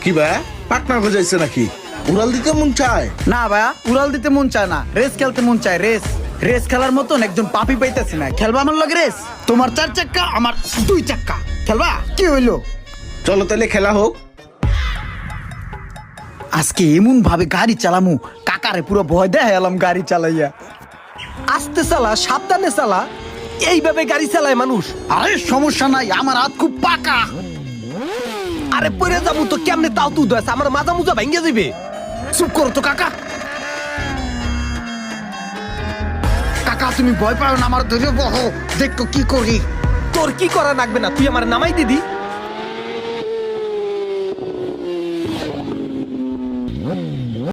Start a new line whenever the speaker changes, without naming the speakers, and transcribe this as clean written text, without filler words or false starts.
কি ভাই পাটনা খোঁজাইছে নাকি? উড়াল দিতে মন চায়?
না ভাইয়া, উড়াল দিতে মন চায় না, রেস খেলতে মন চায়। রেস রেস খেলার মতন একজন পাপি পাইতেছি না। খেলবা আমার লগে রেস? তোমার 4 চাক্কা, আমার 2 চাক্কা। খেলবা? কি হইলো?
চলো তাহলে খেলা হোক।
আজকে এমন ভাবে গাড়ি চালামু, কাকারে পুরো ভয় দেয় এলাম গাড়ি চালাইয়া।
আস্তে চালা, সাবধানে চালা, এইভাবে গাড়ি চালায় মানুষ।
আরে সমস্যা নাই, আমার হাত খুব পাকা।
আরে পরে যাবো তো কেমনে, তাও তুই দোষ, আমার মাজা মুজা ভেঙে যাবে।
চুপ করো তো কাকা। কাকা তুমি ভয় পাও না, আমার ধরে বহ, দেখো কি করি।
তোর কি করা লাগবে না, তুই আমার নামাই দিদি।